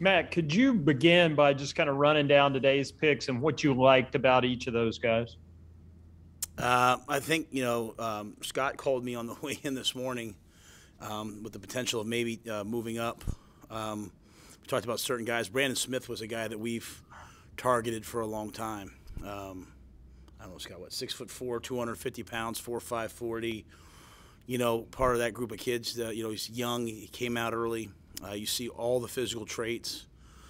Matt, could you begin by just kind of running down today's picks and what you liked about each of those guys? I think Scott called me on the way in this morning with the potential of maybe moving up. We talked about certain guys. Brandon Smith was a guy that we've targeted for a long time. I don't know, Scott, what, 6'4", 250 pounds, 4'5", 40. Part of that group of kids. He's young. He came out early. You see all the physical traits,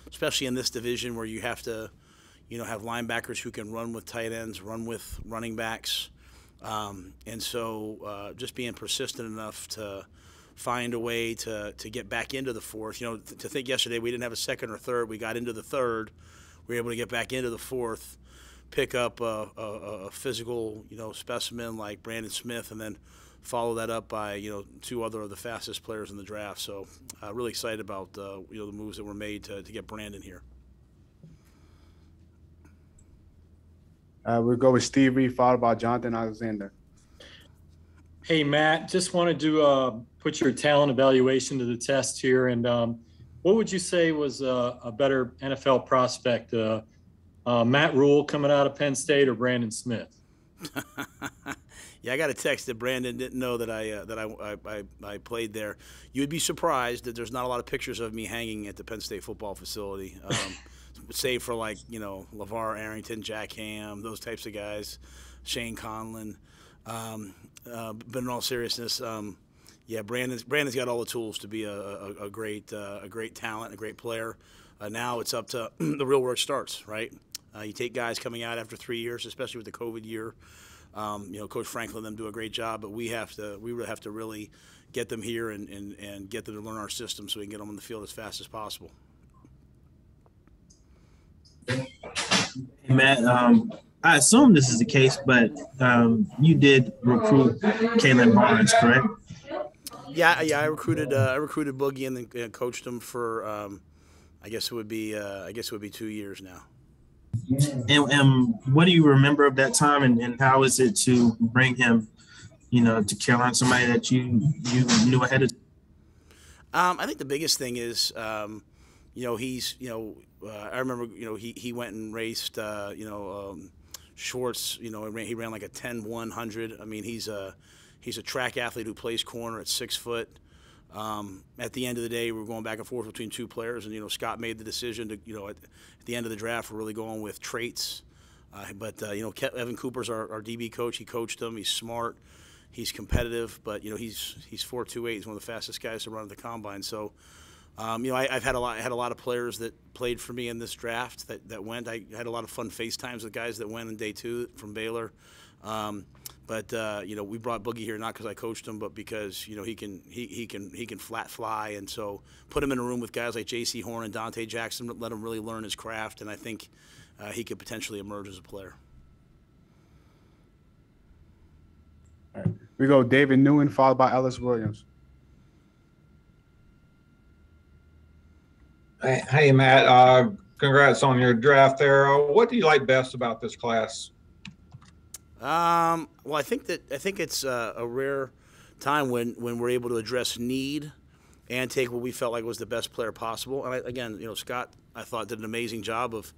especially in this division where you have to have linebackers who can run with tight ends, run with running backs. And so just being persistent enough to find a way to get back into the fourth. To think yesterday we didn't have a second or third. We got into the third. We were able to get back into the fourth, pick up a physical, specimen like Brandon Smith, and then follow that up by, two other of the fastest players in the draft. So really excited about, the moves that were made to get Brandon here. We'll go with Steve Reed, followed by Jonathan Alexander. Hey, Matt, just wanted to put your talent evaluation to the test here. And what would you say was a better NFL prospect, Matt Rhule coming out of Penn State or Brandon Smith? Yeah, I got a text that Brandon didn't know that I played there. You would be surprised that there's not a lot of pictures of me hanging at the Penn State football facility, save for LeVar Arrington, Jack Ham, those types of guys, Shane Conlon. But in all seriousness, Brandon's got all the tools to be a great talent, a great player. Now it's up to the real work starts, right? You take guys coming out after 3 years, especially with the COVID year. Coach Franklin and them do a great job, but we really have to really get them here and get them to learn our system so we can get them on the field as fast as possible. Hey, Matt, I assume this is the case, but you did recruit Kalen Barnes, correct? Yeah, I recruited Boogie and then coached him for I guess it would be 2 years now. And what do you remember of that time, and how is it to bring him, to Carolina, somebody that you knew ahead of time? I think the biggest thing is, he's, I remember, he went and raced, Schwartz, he ran like a 10-100. I mean, he's a track athlete who plays corner at 6 foot. At the end of the day, we were going back and forth between two players, and Scott made the decision to, at the end of the draft, we're really going with traits. But Evan Cooper's our DB coach. He coached him. He's smart. He's competitive, but he's 4.28. He's one of the fastest guys to run at the combine. So, I've had a lot of players that played for me in this draft that went. I had a lot of fun FaceTimes with guys that went in day 2 from Baylor. But we brought Boogie here not because I coached him, but because he can flat fly, and so put him in a room with guys like J.C. Horn and Dante Jackson, let him really learn his craft, and I think he could potentially emerge as a player. All right. We go David Newman, followed by Ellis Williams. Hey, Matt. Congrats on your draft there. What do you like best about this class? Well, I think it's a rare time when we're able to address need and take what we felt like was the best player possible. And again, Scott, I thought did an amazing job of,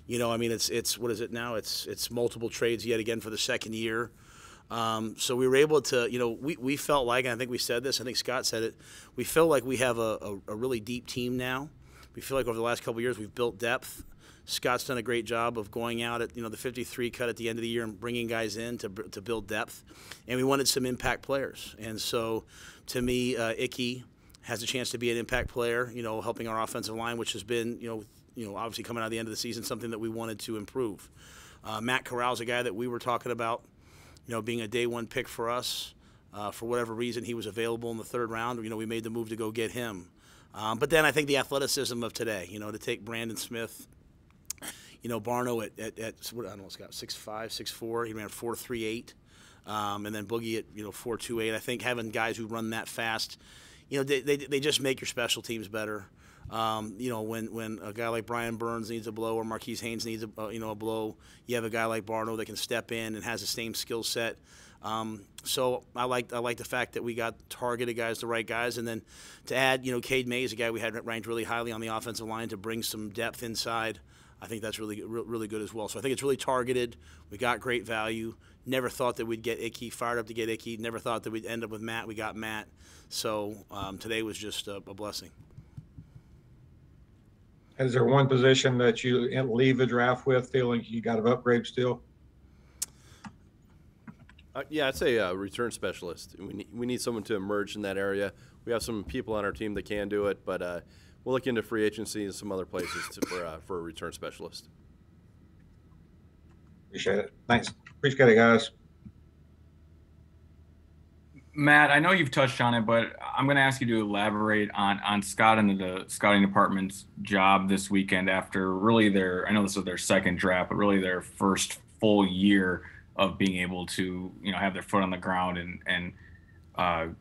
it's what is it now? It's multiple trades yet again for the second year. So we were able to, we felt like, and I think we said this, I think Scott said it, we feel like we have a really deep team now. We feel like over the last couple of years we've built depth. Scott's done a great job of going out at the 53 cut at the end of the year and bringing guys in to build depth, and we wanted some impact players. And so, to me, Icky has a chance to be an impact player. Helping our offensive line, which has been obviously coming out of the end of the season, something that we wanted to improve. Matt Corral's a guy that we were talking about, being a day 1 pick for us. For whatever reason, he was available in the 3rd round. We made the move to go get him. But then I think the athleticism of today, to take Brandon Smith. Barno at I don't know, Scott, 6'5", 6'4". He ran 4.38, and then Boogie at 4.28. I think having guys who run that fast, they just make your special teams better. When a guy like Brian Burns needs a blow or Marquise Haynes needs a blow, you have a guy like Barno that can step in and has the same skill set. So I like the fact that we got targeted guys, the right guys, and then to add, Cade Mays, a guy we had ranked really highly on the offensive line, to bring some depth inside. I think that's really good as well. So I think it's really targeted. We got great value. Never thought that we'd get Icky. Fired up to get Icky. Never thought that we'd end up with Matt. We got Matt. So today was just a blessing. Is there one position that you leave the draft with feeling you got to upgrade still? Yeah, I'd say a return specialist. We need someone to emerge in that area. We have some people on our team that can do it, but we'll look into free agency and some other places for a return specialist. Appreciate it. Thanks. Appreciate it, guys. Matt, I know you've touched on it, but I'm going to ask you to elaborate on Scott and the scouting department's job this weekend after really I know this was their second draft, but really their first full year of being able to, have their foot on the ground and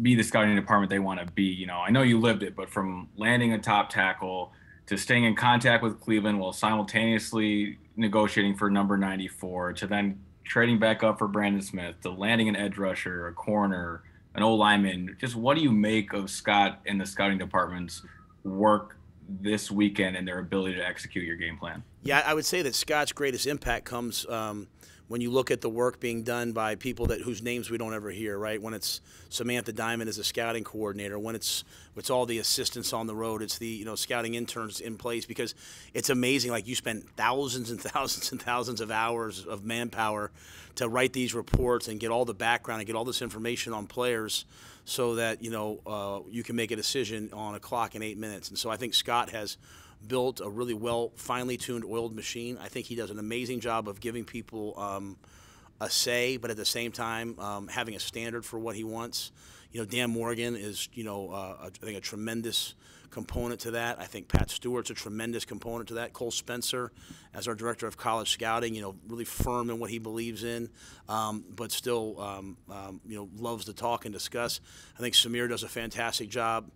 be the scouting department they want to be. I know you lived it, but from landing a top tackle to staying in contact with Cleveland while simultaneously negotiating for number 94, to then trading back up for Brandon Smith, to landing an edge rusher, a corner, an O-lineman. Just what do you make of Scott and the scouting department's work this weekend and their ability to execute your game plan? Yeah, I would say that Scott's greatest impact comes when you look at the work being done by people whose names we don't ever hear, right? When it's Samantha Diamond as a scouting coordinator, when it's all the assistants on the road, it's the scouting interns in place, because it's amazing. Like, you spend thousands and thousands and thousands of hours of manpower to write these reports and get all the background and get all this information on players so that you can make a decision on a clock in 8 minutes. And so I think Scott has built a really finely tuned oiled machine. I think he does an amazing job of giving people a say, but at the same time having a standard for what he wants. Dan Morgan is I think a tremendous component to that. I think Pat Stewart's a tremendous component to that. Cole Spencer, as our director of college scouting, really firm in what he believes in, but still loves to talk and discuss. I think Samir does a fantastic job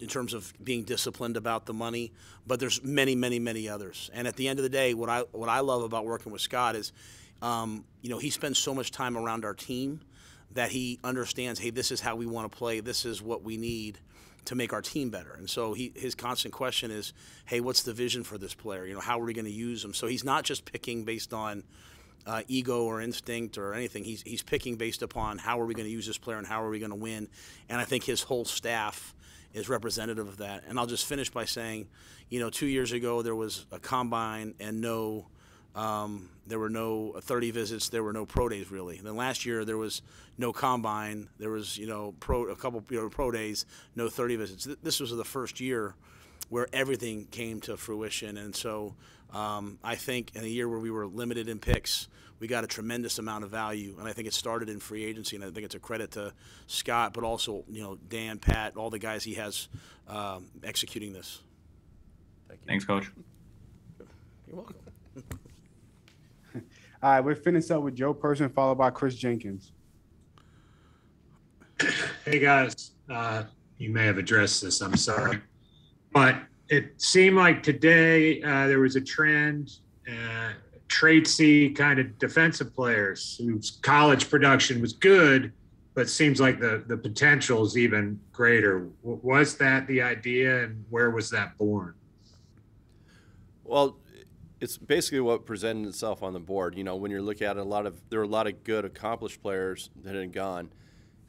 in terms of being disciplined about the money, but there's many, many, many others. And at the end of the day, what I love about working with Scott is, he spends so much time around our team that he understands, hey, this is how we want to play. This is what we need to make our team better. And so his constant question is, hey, what's the vision for this player? How are we going to use them? So he's not just picking based on ego or instinct or anything. He's picking based upon how are we going to use this player and how are we going to win. And I think his whole staff is representative of that. And I'll just finish by saying, 2 years ago there was a combine and there were no 30 visits, there were no pro days really. And then last year there was no combine, there was a couple pro days, no 30 visits. This was the first year where everything came to fruition. And so I think in a year where we were limited in picks, we got a tremendous amount of value, and I think it started in free agency, and I think it's a credit to Scott, but also Dan, Pat, all the guys he has executing this. Thank you. Thanks, Coach. You're welcome. All right, we're finishing up with Joe Person, followed by Chris Jenkins. Hey, guys. You may have addressed this, I'm sorry. But it seemed like today there was a trend, traitsy kind of defensive players whose college production was good, but seems like the potential is even greater. Was that the idea, and where was that born? Well, it's basically what presented itself on the board. When you're looking at it, there were a lot of good, accomplished players that had gone,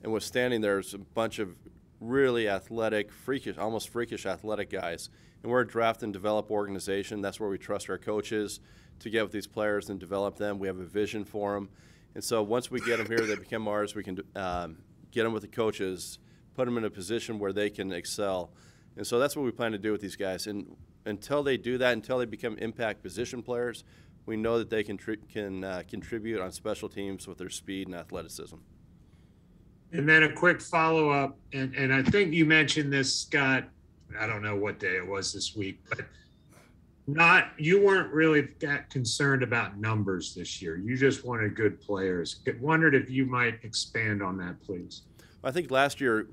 and was standing there's a bunch of really athletic, almost freakish athletic guys. And we're a draft and develop organization. That's where we trust our coaches to get with these players and develop them. We have a vision for them. And so once we get them here, they become ours. We can get them with the coaches, put them in a position where they can excel. And so that's what we plan to do with these guys. And until they do that, until they become impact position players, we know that they can contribute on special teams with their speed and athleticism. And then a quick follow-up, and I think you mentioned this, Scott, I don't know what day it was this week, but you weren't really that concerned about numbers this year. You just wanted good players. I wondered if you might expand on that, please. I think last year,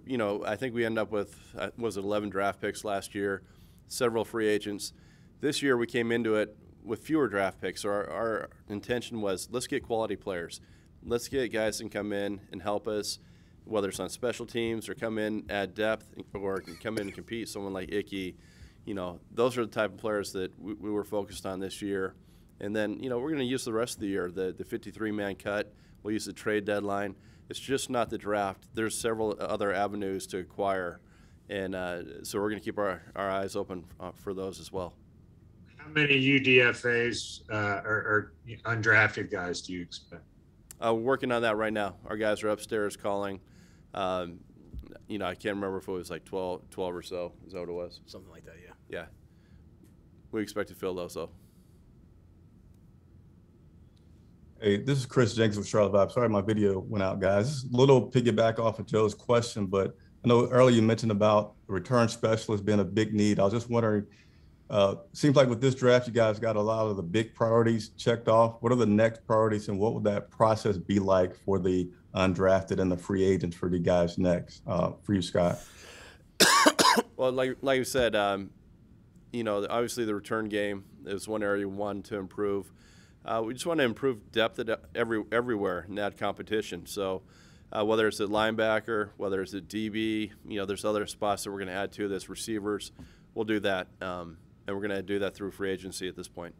I think we ended up with, 11 draft picks last year, several free agents. This year we came into it with fewer draft picks. So our intention was, let's get quality players. let's get guys that can come in and help us, whether it's on special teams or come in, add depth, or come in and compete. Someone like Icky, those are the type of players that we were focused on this year. And then, we're going to use the rest of the year, the 53-man cut. We'll use the trade deadline. It's just not the draft. There's several other avenues to acquire. And so we're going to keep our eyes open for those as well. How many UDFAs or undrafted guys do you expect? We're working on that right now. Our guys are upstairs calling. I can't remember if it was like 12 or so. Is that what it was? Something like that, yeah. Yeah. We expect to fill those, though. Hey, this is Chris Jenkins with Charlotte Vibe. Sorry, my video went out, guys. A little piggyback off of Joe's question, but I know earlier you mentioned about the return specialist being a big need. I was just wondering, seems like with this draft, you guys got a lot of the big priorities checked off. What are the next priorities, and what would that process be like for the undrafted and the free agents for the guys next? For you, Scott. Well, like you said, obviously the return game is one area we want to improve. We just want to improve depth everywhere in that competition. So whether it's at linebacker, whether it's at DB, there's other spots that we're going to add to this, receivers. We'll do that, and we're going to do that through free agency at this point.